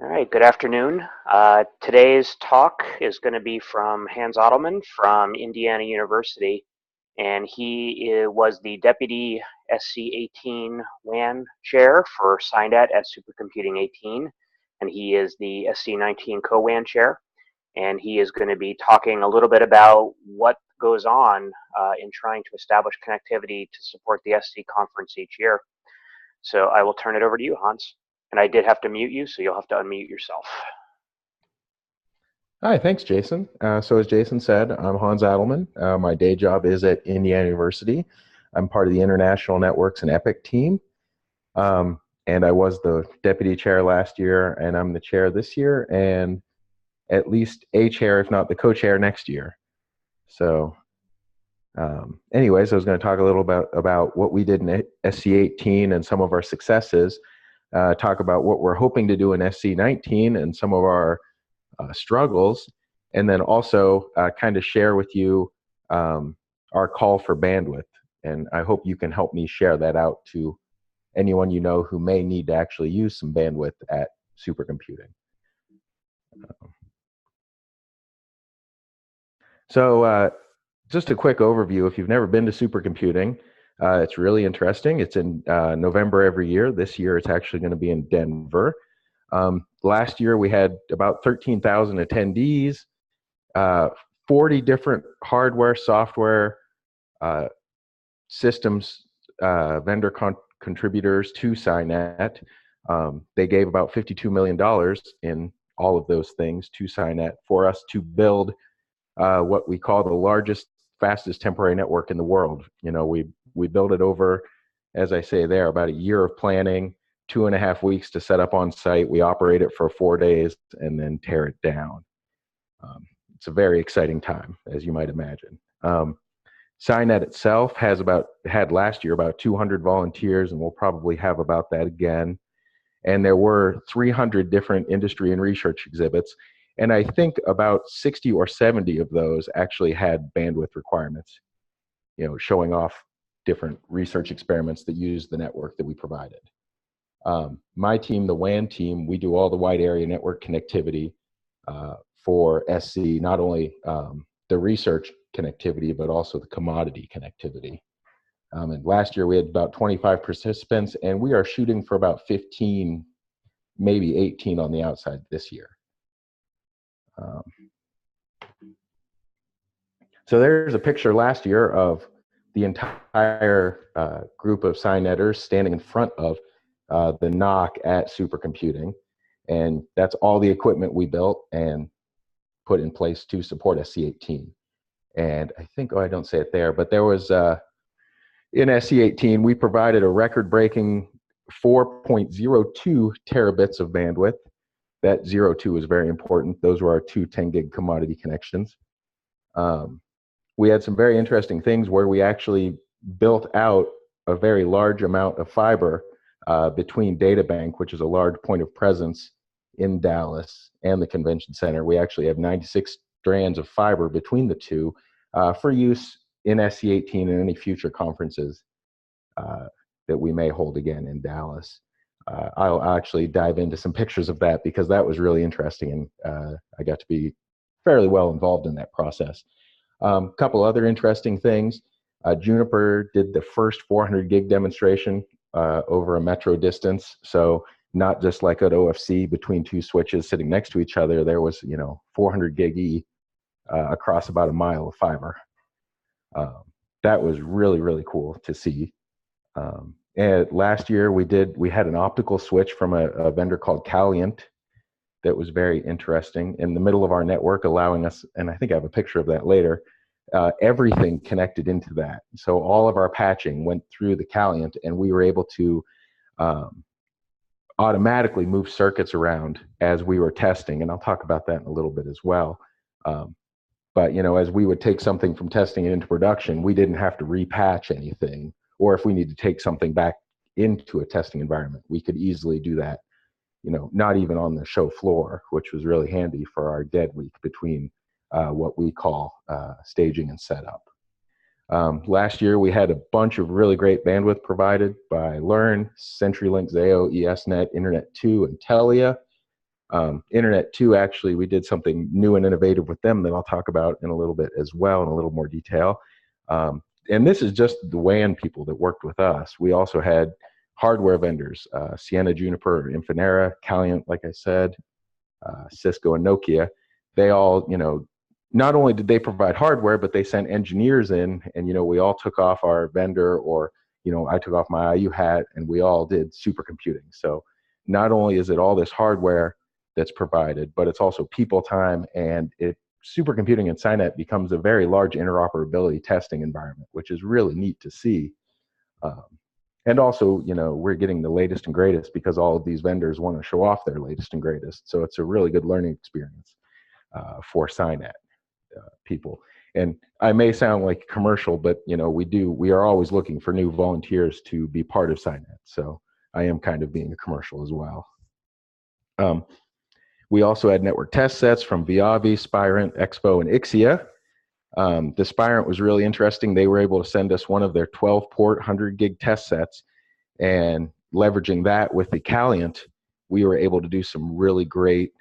All right, good afternoon. Today's talk is going to be from Hans Addleman from Indiana University, and he was the Deputy SC18 WAN Chair for SCiNet at Supercomputing 18, and he is the SC19 Co-WAN Chair, and he is going to be talking a little bit about what goes on in trying to establish connectivity to support the SC conference each year. So I will turn it over to you, Hans. And I did have to mute you, so you'll have to unmute yourself. Hi, thanks, Jason. So as Jason said, I'm Hans Addleman. My day job is at Indiana University. I'm part of the International Networks and EPIC team. And I was the deputy chair last year, and I'm the chair this year, and at least a chair, if not the co-chair, next year. So anyways, I was going to talk a little about what we did in SC18 and some of our successes, talk about what we're hoping to do in SC19 and some of our struggles, and then also kind of share with you our call for bandwidth. And I hope you can help me share that out to anyone you know who may need to actually use some bandwidth at supercomputing. So just a quick overview. If you've never been to supercomputing, it's really interesting. It's in November every year. This year it's actually going to be in Denver. Last year we had about 13,000 attendees, 40 different hardware, software, systems, vendor contributors to SCiNet. They gave about $52 million in all of those things to SCiNet for us to build what we call the largest, fastest temporary network in the world. You know, we built it over, as I say there, about a year of planning, 2.5 weeks to set up on site. We operate it for 4 days and then tear it down. It's a very exciting time, as you might imagine. SCiNet itself had last year about 200 volunteers, and we'll probably have about that again. And there were 300 different industry and research exhibits. And I think about 60 or 70 of those actually had bandwidth requirements, you know, showing off different research experiments that use the network that we provided. My team, the WAN team, we do all the wide area network connectivity for SC, not only the research connectivity, but also the commodity connectivity. And last year we had about 25 participants, and we are shooting for about 15, maybe 18 on the outside this year. So there's a picture last year of the entire group of SCiNetters standing in front of the NOC at supercomputing, and that's all the equipment we built and put in place to support SC18. And I think, oh, I don't say it there, but there was in SC18 we provided a record-breaking 4.02 terabits of bandwidth. That 02 is very important. Those were our two 10 gig commodity connections. We had some very interesting things where we actually built out a very large amount of fiber between DataBank, which is a large point of presence in Dallas, and the convention center. We actually have 96 strands of fiber between the two for use in SC18 and any future conferences that we may hold again in Dallas. I'll actually dive into some pictures of that because that was really interesting, and I got to be fairly well involved in that process. A couple other interesting things. Juniper did the first 400 gig demonstration over a metro distance. So not just like at OFC between two switches sitting next to each other, there was, you know, 400 gig E across about a mile of fiber. That was really, really cool to see. And last year we had an optical switch from a vendor called Caliant that was very interesting in the middle of our network, allowing us, and I think I have a picture of that later, everything connected into that. So all of our patching went through the Caliant, and we were able to automatically move circuits around as we were testing, and I'll talk about that in a little bit as well. But you know, as we would take something from testing it into production, we didn't have to repatch anything, or if we need to take something back into a testing environment, we could easily do that, you know, not even on the show floor, which was really handy for our dead week between what we call staging and setup. Last year we had a bunch of really great bandwidth provided by Learn, CenturyLink, Zayo, ESNet, Internet2, and Telia. Internet 2, actually, we did something new and innovative with them that I'll talk about in a little bit as well, in a little more detail. And this is just the WAN people that worked with us. We also had hardware vendors, Sienna, Juniper, Infinera, Caliant, like I said, Cisco and Nokia. They all, not only did they provide hardware, but they sent engineers in, and we all took off our vendor, or I took off my IU hat, and we all did supercomputing. So not only is it all this hardware that's provided, but it's also people time, and supercomputing in SCinet becomes a very large interoperability testing environment, which is really neat to see. And also, we're getting the latest and greatest because all of these vendors want to show off their latest and greatest. So it's a really good learning experience for SCinet people. And I may sound like a commercial, but we are always looking for new volunteers to be part of SCinet. So I am kind of being a commercial as well. We also had network test sets from Viavi, Spirent, Expo, and Ixia. The Spirent was really interesting. They were able to send us one of their 12-port 100 gig test sets, and leveraging that with the Caliant, we were able to do some really great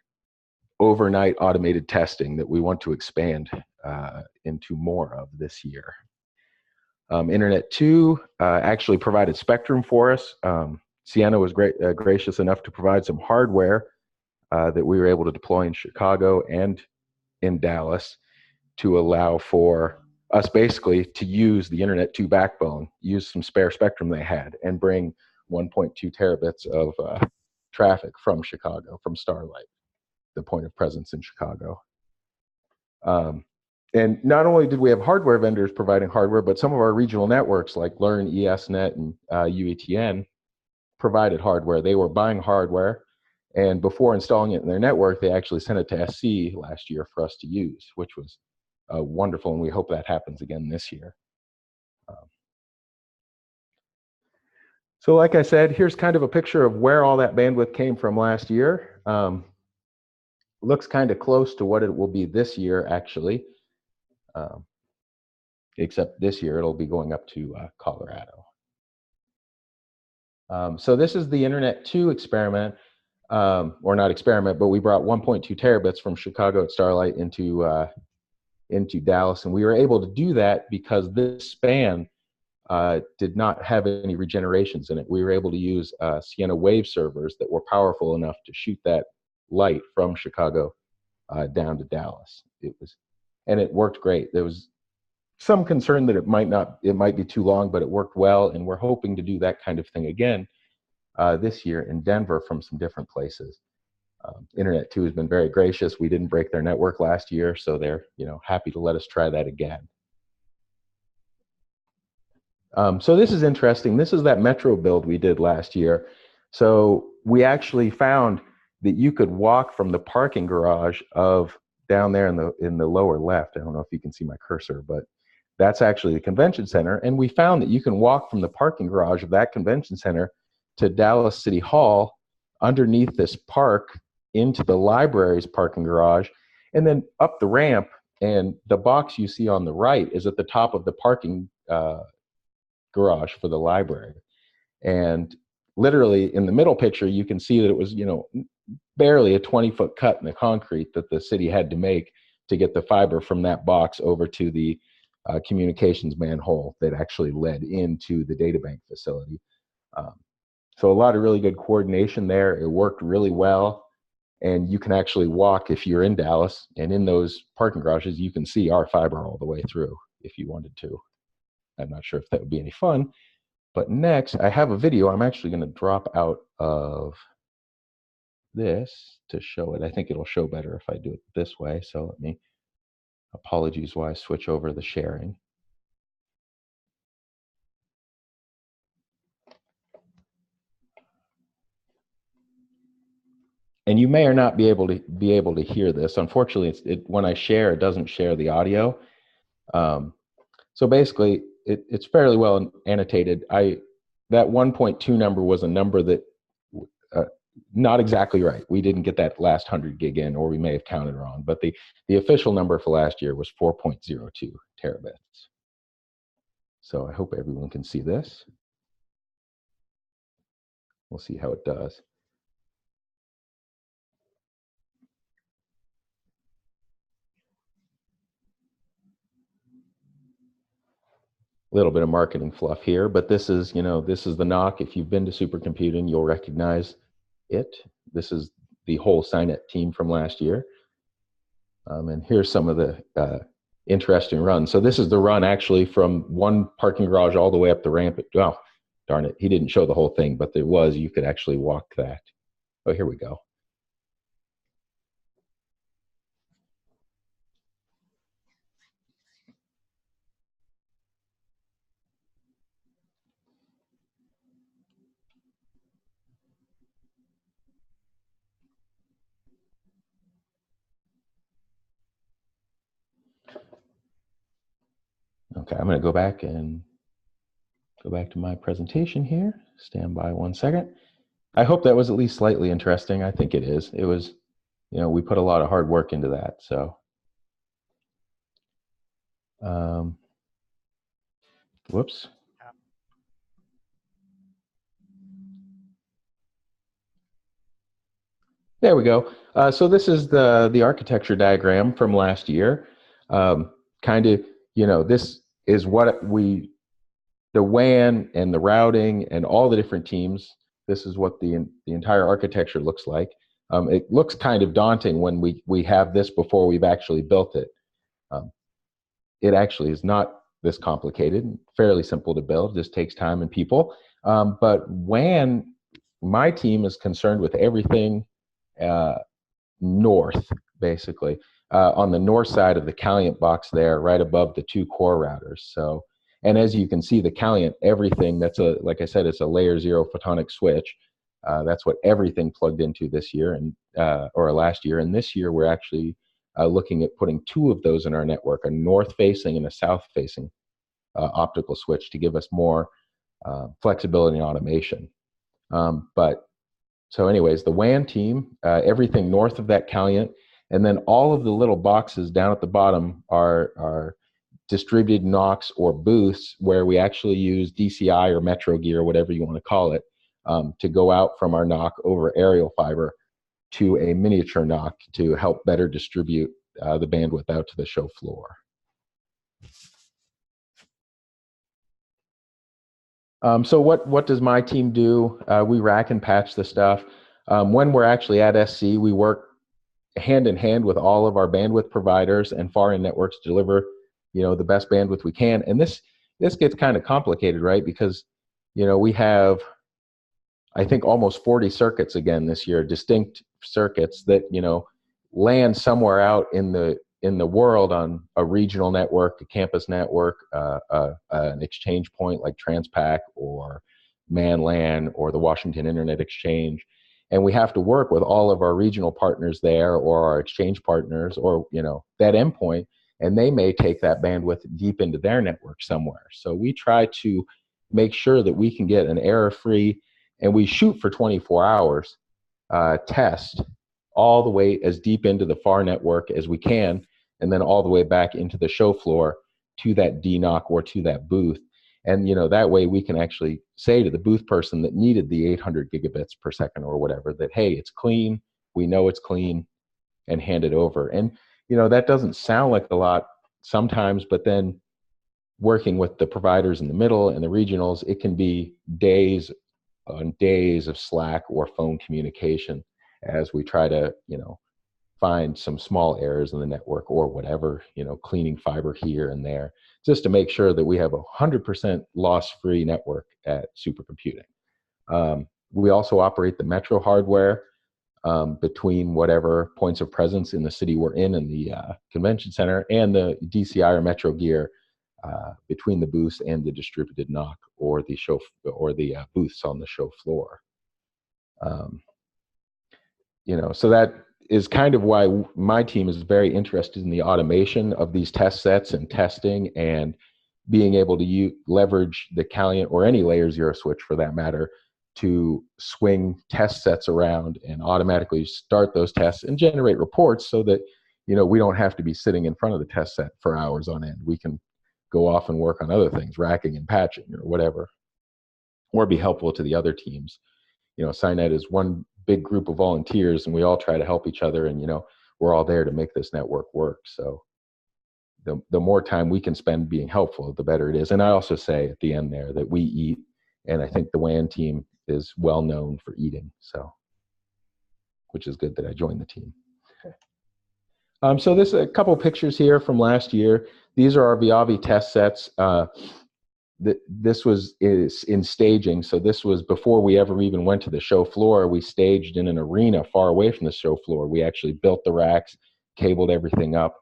overnight automated testing that we want to expand into more of this year. Internet 2 actually provided spectrum for us. Sienna was gracious enough to provide some hardware that we were able to deploy in Chicago and in Dallas to allow for us basically to use the Internet 2 backbone, use some spare spectrum they had, and bring 1.2 terabits of traffic from Chicago, from Starlight, the point of presence in Chicago. And not only did we have hardware vendors providing hardware, but some of our regional networks like Learn, ESNet, and UETN provided hardware. They were buying hardware, and before installing it in their network, they actually sent it to SC last year for us to use, which was wonderful, and we hope that happens again this year. So like I said, here's kind of a picture of where all that bandwidth came from last year. Looks kind of close to what it will be this year, actually. Except this year, it'll be going up to Colorado. So this is the Internet 2 experiment, or not experiment, but we brought 1.2 terabits from Chicago at Starlight into Dallas, and we were able to do that because this span did not have any regenerations in it. We were able to use Sienna wave servers that were powerful enough to shoot that light from Chicago down to Dallas. And it worked great. There was some concern that it might be too long, but it worked well, and we're hoping to do that kind of thing again this year in Denver from some different places. Internet 2 has been very gracious. We didn't break their network last year, so they're happy to let us try that again. So this is interesting. This is that metro build we did last year. So we actually found that you could walk from the parking garage of down there in the lower left. I don't know if you can see my cursor, but that's actually the convention center. And we found that you can walk from the parking garage of that convention center to Dallas City Hall underneath this park into the library's parking garage, and then up the ramp. And the box you see on the right is at the top of the parking garage for the library. And literally in the middle picture, you can see that it was, barely a 20-foot cut in the concrete that the city had to make to get the fiber from that box over to the communications manhole that actually led into the data bank facility. So a lot of really good coordination there. It worked really well. And you can actually walk if you're in Dallas, and in those parking garages, you can see our fiber all the way through if you wanted to. I'm not sure if that would be any fun, but next I have a video. I'm actually going to drop out of this to show it. I think it'll show better if I do it this way. So let me, apologies while I switch over the sharing. And you may or not be able to hear this. Unfortunately, when I share, it doesn't share the audio. So basically, it's fairly well annotated. That 1.2 number was a number that not exactly right. We didn't get that last 100 gig in, or we may have counted wrong. But the official number for last year was 4.02 terabits. So I hope everyone can see this. We'll see how it does. little bit of marketing fluff here, but this is, this is the NOC. If you've been to Supercomputing, you'll recognize it. This is the whole SCinet team from last year. And here's some of the interesting runs. So this is the run actually from one parking garage all the way up the ramp. Oh, darn it. He didn't show the whole thing, but there was, you could actually walk that. Oh, here we go. Okay, I'm going to go back to my presentation here. Stand by one second. I hope that was at least slightly interesting. I think it is. It was, we put a lot of hard work into that. So, whoops. There we go. So this is the architecture diagram from last year. Kind of, this is what the WAN and the routing and all the different teams, this is what the entire architecture looks like. It looks kind of daunting when we have this before we've actually built it. It actually is not this complicated, fairly simple to build, just takes time and people. But WAN, my team is concerned with everything north, basically. On the north side of the Caliant box there, right above the two core routers. So, and as you can see, the Caliant, everything, that's like I said, it's a layer 0 photonic switch. That's what everything plugged into this year or last year. And this year, we're actually looking at putting 2 of those in our network, a north-facing and a south-facing optical switch to give us more flexibility and automation. So anyways, the WAN team, everything north of that Caliant, and then all of the little boxes down at the bottom are distributed NOCs or booths where we actually use DCI or Metro gear, whatever you want to call it, to go out from our NOC over aerial fiber to a miniature NOC to help better distribute the bandwidth out to the show floor. So what does my team do? We rack and patch the stuff. When we're actually at SC, we work hand in hand with all of our bandwidth providers and far-end networks to deliver, the best bandwidth we can. And this gets kind of complicated, right? Because, we have, I think, almost 40 circuits again this year, distinct circuits that, land somewhere out in the world on a regional network, a campus network, an exchange point like Transpac or ManLAN or the Washington Internet Exchange. And we have to work with all of our regional partners there or our exchange partners or, that endpoint, and they may take that bandwidth deep into their network somewhere. So we try to make sure that we can get an error-free, and we shoot for 24 hours test all the way as deep into the far network as we can, and then all the way back into the show floor to that DNOC or to that booth. And that way we can actually say to the booth person that needed the 800 gigabits per second or whatever that, hey, it's clean, we know it's clean, and hand it over. And that doesn't sound like a lot sometimes, but then working with the providers in the middle and the regionals, it can be days on days of Slack or phone communication as we try to find some small errors in the network or whatever, cleaning fiber here and there, just to make sure that we have 100% loss-free network at Supercomputing. We also operate the Metro hardware between whatever points of presence in the city we're in the convention center, and the DCI or Metro gear between the booths and the distributed NOC or the show or the booths on the show floor. So that is kind of why my team is very interested in the automation of these test sets and testing and being able to leverage the Caliant or any layer 0 switch for that matter to swing test sets around and automatically start those tests and generate reports so that we don't have to be sitting in front of the test set for hours on end. We can go off and work on other things, racking and patching or whatever, or be helpful to the other teams. SCinet is one big group of volunteers, and we all try to help each other, and we're all there to make this network work. So the more time we can spend being helpful, the better it is. And I also say at the end there that we eat, and I think the WAN team is well known for eating, so, which is good that I joined the team. So this a couple pictures here from last year. These are our VAI test sets. This was in staging, so this was before we ever even went to the show floor. We staged in an arena far away from the show floor. We actually built the racks, cabled everything up,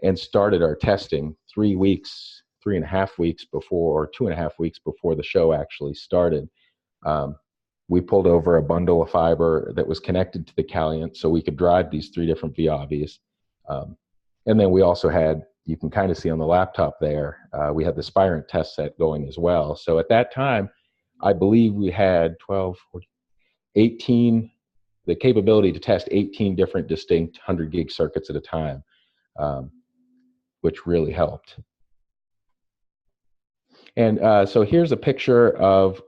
and started our testing 3.5 weeks before, or 2.5 weeks before the show actually started. We pulled over a bundle of fiber that was connected to the Caliant so we could drive these 3 different VAIs. And then we also had, you can kind of see on the laptop there, we had the Spirent test set going as well. So at that time, I believe we had 18, the capability to test 18 different distinct 100 gig circuits at a time, which really helped. And so here's a picture of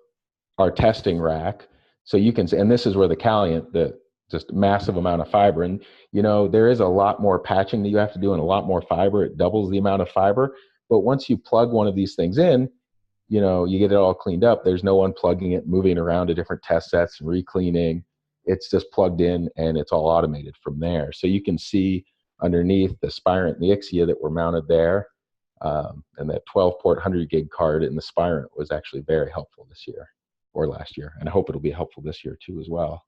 our testing rack. So you can see, and this is where the Caliant, the just massive amount of fiber. And, you know, there is a lot more patching that you have to do and a lot more fiber. It doubles the amount of fiber. But once you plug one of these things in, you know, you get it all cleaned up. There's no unplugging it, moving around to different test sets and re-cleaning. It's just plugged in and it's all automated from there. So you can see underneath the Spirent and the Ixia that were mounted there. And that 12-port 100 gig card in the Spirent was actually very helpful this year or last year. And I hope it'll be helpful this year too as well.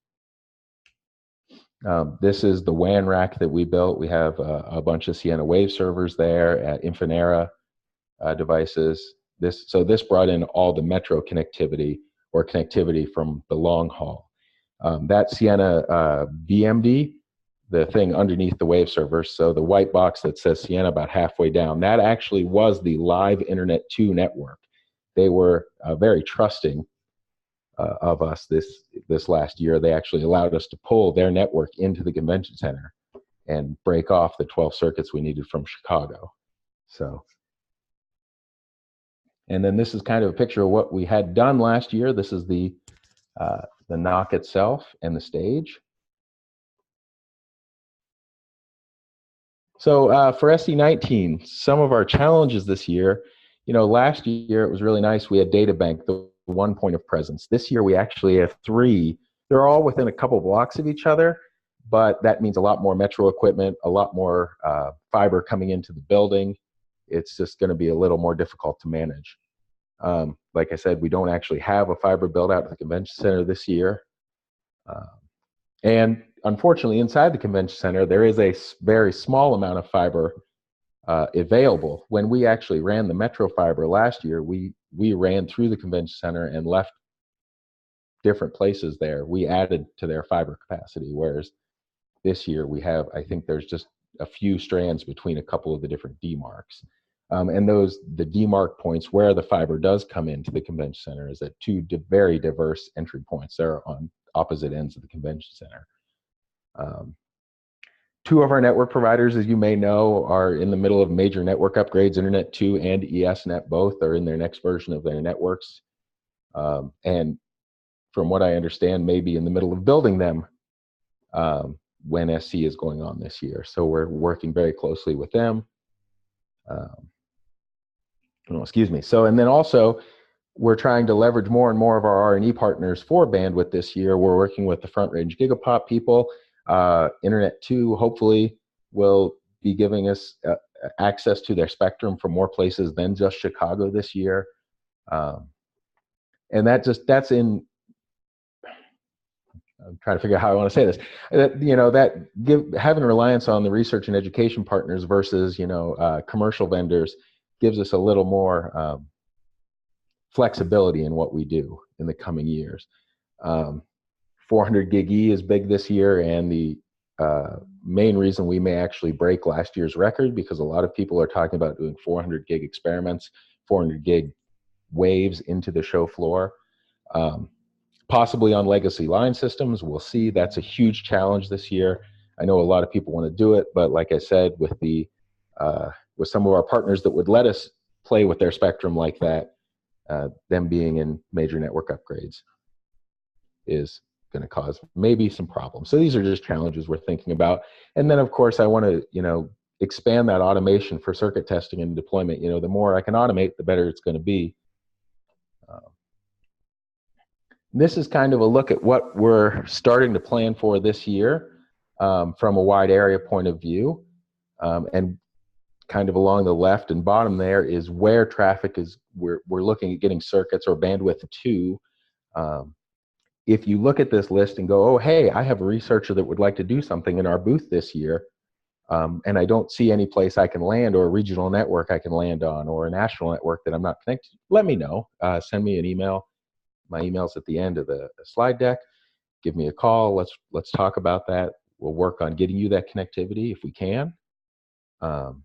This is the WAN rack that we built. We have a bunch of Sienna Wave servers there at Infinera devices. So this brought in all the metro connectivity or connectivity from the long haul. That Sienna VMD, the thing underneath the Wave server, so the white box that says Sienna about halfway down, that actually was the live Internet 2 network. They were very trusting of us this last year. They actually allowed us to pull their network into the convention center and break off the 12 circuits we needed from Chicago. So, and then this is kind of a picture of what we had done last year. This is the NOC itself and the stage. So for SC19, some of our challenges this year, you know, last year it was really nice. We had data bank, the 1 point of presence. This year we actually have 3. They're all within a couple blocks of each other, but that means a lot more metro equipment, a lot more fiber coming into the building. It's just going to be a little more difficult to manage. Like I said, we don't actually have a fiber build out at the convention center this year. And unfortunately, inside the convention center, there is a very small amount of fiber available. When we actually ran the metro fiber last year, we ran through the convention center and left different places there. We added to their fiber capacity, whereas this year we have, I think there's just a few strands between a couple of the different demarcs. And the demarc points where the fiber does come into the convention center is at 2 very diverse entry points. They're on opposite ends of the convention center. 2 of our network providers, as you may know, are in the middle of major network upgrades. Internet 2 and ESNet both are in their next version of their networks. And from what I understand, may be in the middle of building them when SC is going on this year. So we're working very closely with them. Excuse me. So, and then also, we're trying to leverage more and more of our R&E partners for bandwidth this year. We're working with the Front Range Gigapop people. Internet 2 hopefully will be giving us access to their spectrum from more places than just Chicago this year. And that's in, I'm trying to figure out how I want to say this. You know, having reliance on the research and education partners versus, you know, commercial vendors gives us a little more flexibility in what we do in the coming years. 400 gig E is big this year, and the main reason we may actually break last year's record, because a lot of people are talking about doing 400 gig experiments, 400 gig waves into the show floor, possibly on legacy line systems. We'll see. That's a huge challenge this year. I know a lot of people want to do it, but like I said, with with some of our partners that would let us play with their spectrum like that, them being in major network upgrades is going to cause maybe some problems. So these are just challenges we're thinking about. And then, of course, I want to, you know, expand that automation for circuit testing and deployment. You know, the more I can automate, the better it's going to be. This is kind of a look at what we're starting to plan for this year from a wide area point of view. And kind of along the left and bottom there is where traffic is, we're looking at getting circuits or bandwidth to. If you look at this list and go, oh, hey, I have a researcher that would like to do something in our booth this year, and I don't see any place I can land, or a regional network I can land on, or a national network that I'm not connected to, let me know. Send me an email. My email's at the end of the slide deck. Give me a call. Let's talk about that. We'll work on getting you that connectivity if we can. So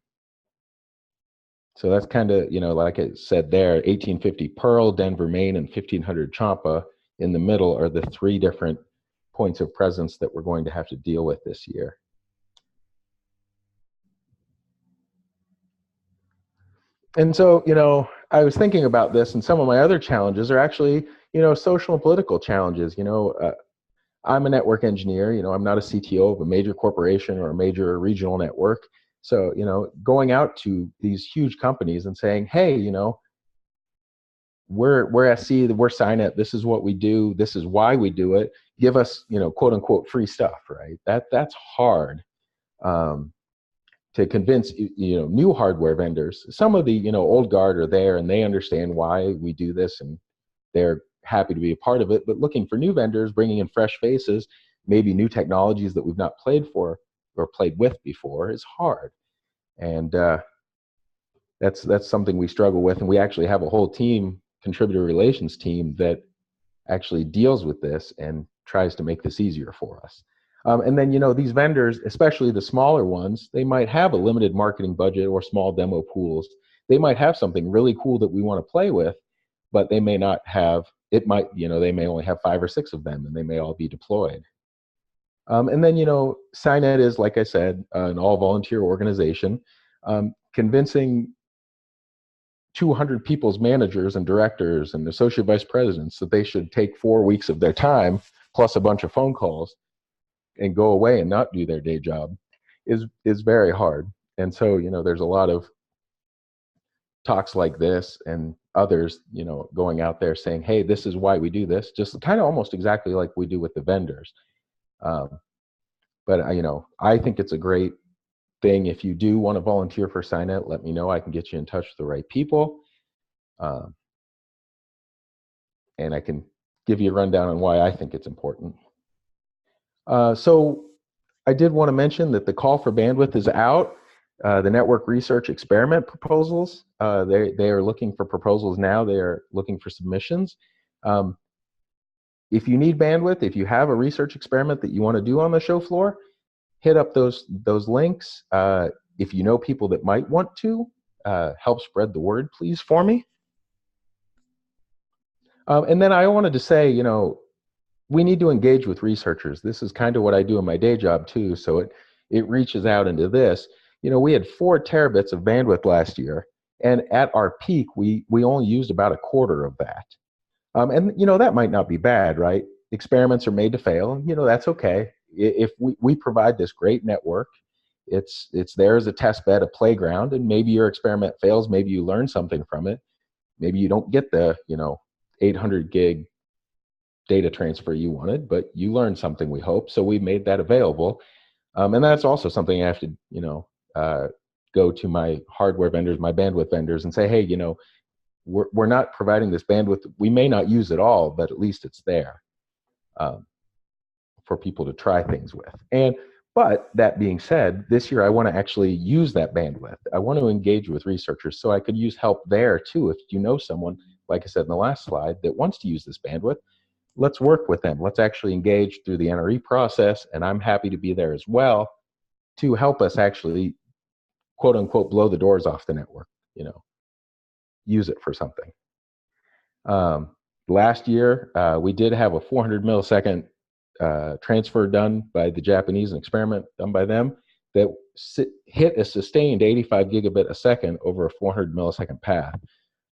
that's kind of, you know, like I said there, 1850 Pearl, Denver, Maine, and 1500 Champa in the middle are the three different points of presence that we're going to have to deal with this year. And so, you know, I was thinking about this, and some of my other challenges are actually, you know, social and political challenges. You know, I'm a network engineer. You know, I'm not a CTO of a major corporation or a major regional network. So, you know, going out to these huge companies and saying, hey, you know, we're SC, we're SCinet, this is what we do, this is why we do it, give us, you know, quote unquote free stuff, right? That's hard. To convince, you know, new hardware vendors. Some of the, you know, old guard are there and they understand why we do this and they're happy to be a part of it. But looking for new vendors, bringing in fresh faces, maybe new technologies that we've not played for or played with before is hard. And that's something we struggle with. And we actually have a whole team, contributor relations team, that actually deals with this and tries to make this easier for us. And then, you know, these vendors, especially the smaller ones, they might have a limited marketing budget or small demo pools. They might have something really cool that we want to play with, but they may not have, it might, you know, they may only have 5 or 6 of them and they may all be deployed. And then, you know, SCinet is, like I said, an all-volunteer organization. Convincing 200 people's managers and directors and associate vice presidents that they should take 4 weeks of their time, plus a bunch of phone calls, and go away and not do their day job is very hard. And so, you know, there's a lot of talks like this and others, you know, going out there saying, hey, this is why we do this, just kind of almost exactly like we do with the vendors. But, you know, I think it's a great thing. If you do want to volunteer for SCinet, let me know. I can get you in touch with the right people. And I can give you a rundown on why I think it's important. So I did want to mention that the call for bandwidth is out. The network research experiment proposals, they are looking for proposals now. They are looking for submissions. If you need bandwidth, if you have a research experiment that you want to do on the show floor, hit up those links. If you know people that might want to, help spread the word, please, for me. And then I wanted to say, you know, we need to engage with researchers. This is kind of what I do in my day job too, so it reaches out into this. You know, we had 4 terabits of bandwidth last year, and at our peak, we only used about a quarter of that. And, you know, that might not be bad, right? Experiments are made to fail. You know, that's okay. If we provide this great network, it's there as a test bed, a playground, and maybe your experiment fails, maybe you learn something from it. Maybe you don't get the, you know, 800 gig data transfer you wanted, but you learned something, we hope. So we made that available. And that's also something I have to, you know, go to my hardware vendors, my bandwidth vendors, and say, hey, you know, we're not providing this bandwidth. We may not use it all, but at least it's there for people to try things with. But that being said, this year I want to actually use that bandwidth. I want to engage with researchers so I could use help there too. If you know someone, like I said in the last slide, that wants to use this bandwidth, let's work with them. Let's actually engage through the NRE process, and I'm happy to be there as well to help us actually, quote unquote, blow the doors off the network, you know, use it for something. Last year, we did have a 400 millisecond transfer done by the Japanese, an experiment done by them that hit a sustained 85 gigabit a second over a 400 millisecond path.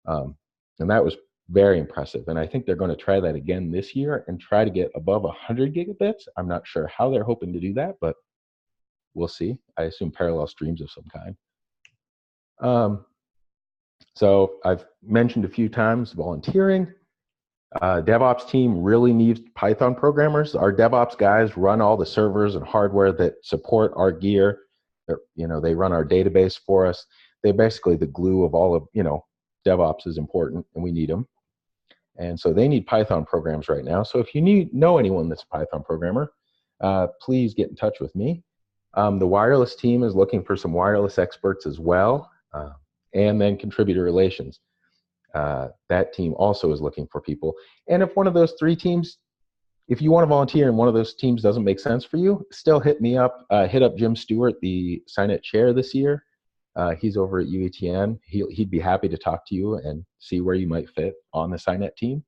And that was very impressive. And I think they're going to try that again this year and try to get above 100 gigabits. I'm not sure how they're hoping to do that, but we'll see. I assume parallel streams of some kind. So I've mentioned a few times volunteering. DevOps team really needs Python programmers. Our DevOps guys run all the servers and hardware that support our gear. They run our database for us. They're basically the glue of all of, DevOps is important and we need them. And so they need Python programs right now. So if you know anyone that's a Python programmer, please get in touch with me. The wireless team is looking for some wireless experts as well. And then contributor relations. That team also is looking for people. And if one of those three teams, if you want to volunteer and one of those teams doesn't make sense for you, still hit me up. Hit up Jim Stewart, the SCinet chair this year. He's over at UETN. He'd be happy to talk to you and see where you might fit on the SCinet team.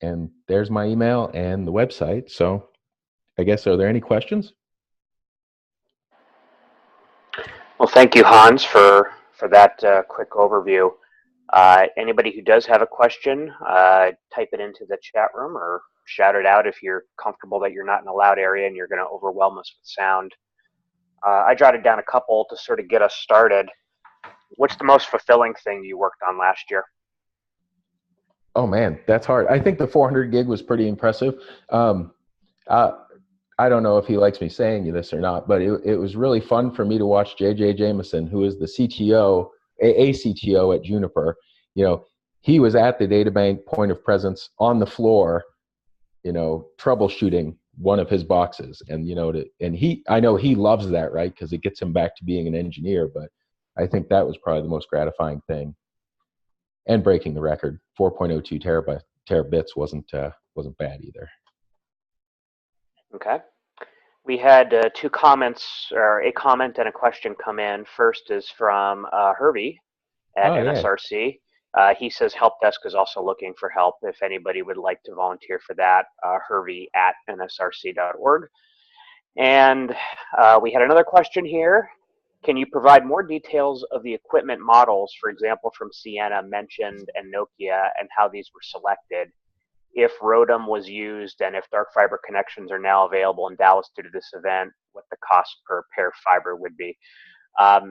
And there's my email and the website. So I guess, are there any questions? Well, thank you, Hans, for that quick overview. Anybody who does have a question, type it into the chat room or shout it out if you're comfortable that you're not in a loud area and you're going to overwhelm us with sound. I jotted down a couple to sort of get us started. What's the most fulfilling thing you worked on last year? Oh man, that's hard. I think the 400 gig was pretty impressive. I don't know if he likes me saying this or not, but it was really fun for me to watch JJ Jameson, who is the CTO, a CTO at Juniper. He was at the databank point of presence on the floor, troubleshooting one of his boxes. And, I know he loves that, right? Because it gets him back to being an engineer, but I think that was probably the most gratifying thing. And breaking the record, 4.02 terabits wasn't bad either. Okay. We had two comments, or a comment and a question come in. First is from Herbie at NSRC. He says help desk is also looking for help if anybody would like to volunteer for that. Herbie at nsrc.org. And we had another question here. Can you provide more details of the equipment models, for example, from Sienna mentioned and Nokia, and how these were selected? If ROADM was used and if dark fiber connections are now available in Dallas due to this event, what the cost per pair of fiber would be. As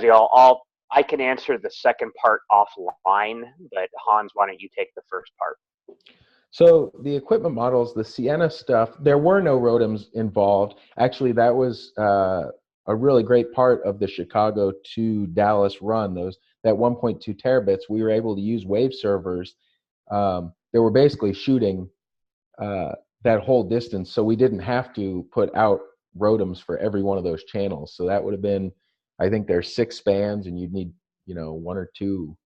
y'all, I can answer the second part offline, but Hans, why don't you take the first part? So the equipment models, the Sienna stuff, there were no ROADMs involved. Actually, that was a really great part of the Chicago to Dallas run. That 1.2 terabits, we were able to use wave servers. They were basically shooting that whole distance, so we didn't have to put out ROADMs for every one of those channels. So that would have been, I think there's 6 spans, and you'd need, 1 or 2.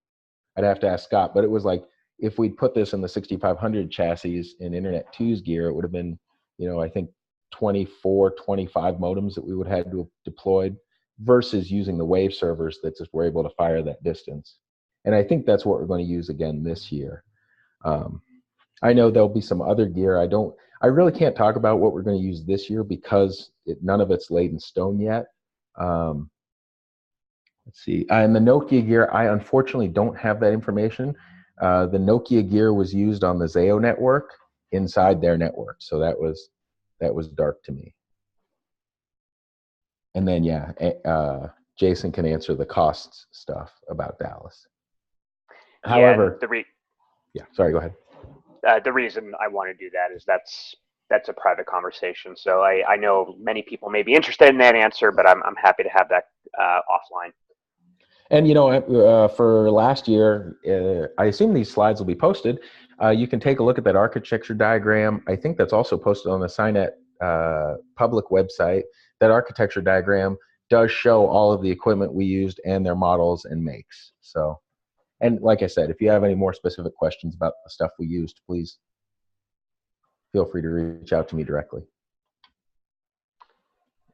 I'd have to ask Scott, but it was like if we'd put this in the 6500 chassis in Internet 2's gear, it would have been, I think 24, 25 modems that we would have had to have deployed versus using the wave servers that just were able to fire that distance. And I think that's what we're going to use again this year. I know there'll be some other gear. I really can't talk about what we're going to use this year because none of it's laid in stone yet. Let's see. And the Nokia gear, I unfortunately don't have that information. The Nokia gear was used on the Zayo network inside their network, so that was dark to me. And then Jason can answer the costs stuff about Dallas. However, sorry, go ahead. The reason I want to do that is that's a private conversation. So I know many people may be interested in that answer, but I'm happy to have that offline. And for last year, I assume these slides will be posted. You can take a look at that architecture diagram. I think that's also posted on the SCinet public website. That architecture diagram does show all of the equipment we used and their models and makes. So. And like I said, if you have any more specific questions about the stuff we used, please feel free to reach out to me directly.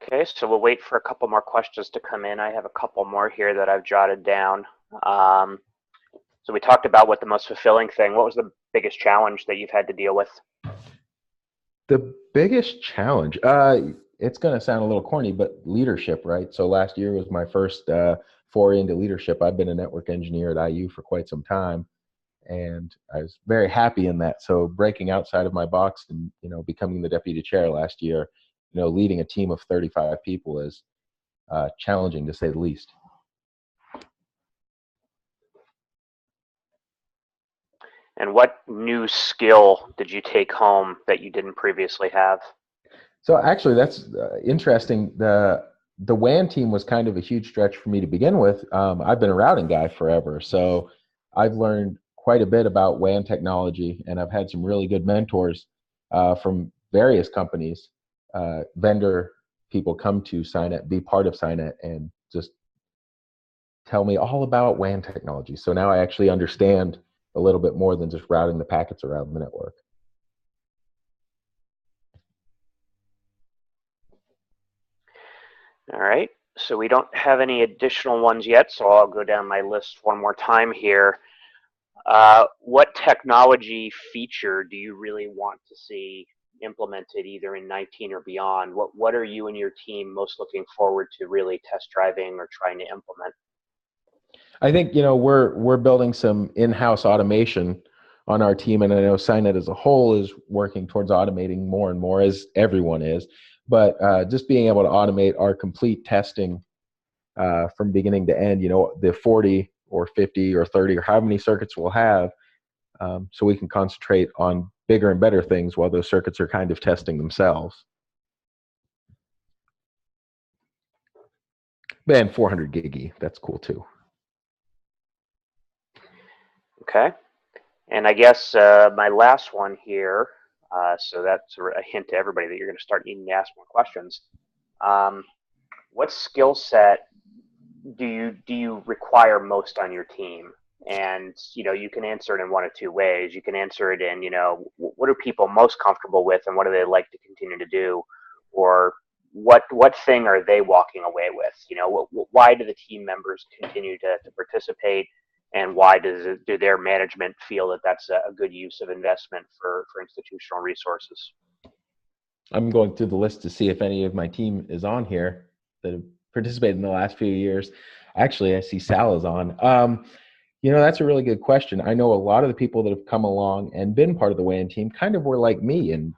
Okay, so we'll wait for a couple more questions to come in. I have a couple more here that I've jotted down. So we talked about what the most fulfilling thing. What was the biggest challenge that you've had to deal with? The biggest challenge, it's going to sound a little corny, but leadership, right? So last year was my first foray into leadership. I've been a network engineer at IU for quite some time, and I was very happy in that. So breaking outside of my box and becoming the deputy chair last year leading a team of 35 people is challenging, to say the least. And what new skill did you take home that you didn't previously have? So actually, that's interesting. The WAN team was kind of a huge stretch for me to begin with. I've been a routing guy forever, so I've learned quite a bit about WAN technology, and I've had some really good mentors from various companies. Vendor people come to SCinet, be part of SCinet, and just tell me all about WAN technology. So now I actually understand a little bit more than just routing the packets around the network. All right, so we don't have any additional ones yet, so I'll go down my list one more time here. What technology feature do you really want to see implemented either in 19 or beyond? What are you and your team most looking forward to really test driving or trying to implement? I think we're building some in-house automation on our team, and I know SCinet as a whole is working towards automating more and more, as everyone is. But just being able to automate our complete testing from beginning to end, the 40 or 50 or 30 or how many circuits we'll have, so we can concentrate on bigger and better things while those circuits are kind of testing themselves. Man, 400 gig, that's cool too. Okay, and I guess my last one here, so that's a hint to everybody that you're going to start needing to ask more questions. What skill set do you require most on your team? And you can answer it in one of two ways. You can answer it in what are people most comfortable with, and what do they like to continue to do, or what thing are they walking away with? Why do the team members continue to participate, and why do their management feel that that's a good use of investment for institutional resources? I'm going through the list to see if any of my team is on here that have participated in the last few years. Actually, I see Sal is on. That's a really good question. I know a lot of the people that have come along and been part of the WAN team kind of were like me, and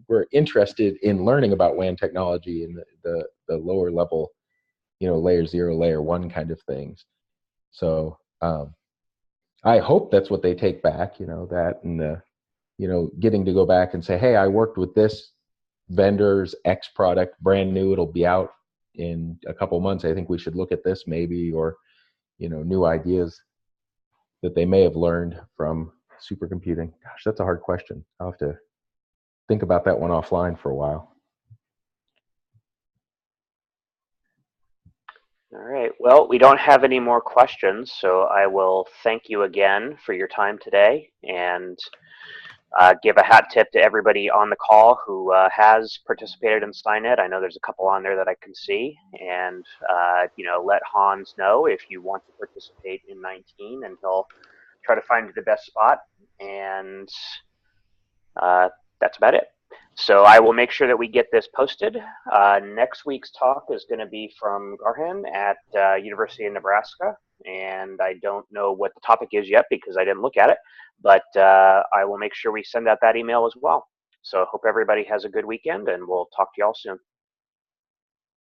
were interested in learning about WAN technology and the lower level, layer 0, layer 1 kind of things. So I hope that's what they take back, that and getting to go back and say, hey, I worked with this vendor's X product, brand new, it'll be out in a couple months. I think we should look at this maybe, or new ideas that they may have learned from supercomputing. Gosh, that's a hard question. I'll have to think about that one offline for a while. All right, well, we don't have any more questions, so I will thank you again for your time today, and give a hat tip to everybody on the call who has participated in SCinet. I know there's a couple on there that I can see, and let Hans know if you want to participate in 19, and he'll try to find you the best spot, and that's about it. So I will make sure that we get this posted. Next week's talk is going to be from Garhan at University of Nebraska, and I don't know what the topic is yet because I didn't look at it, but I will make sure we send out that email as well. So I hope everybody has a good weekend, and we'll talk to you all soon.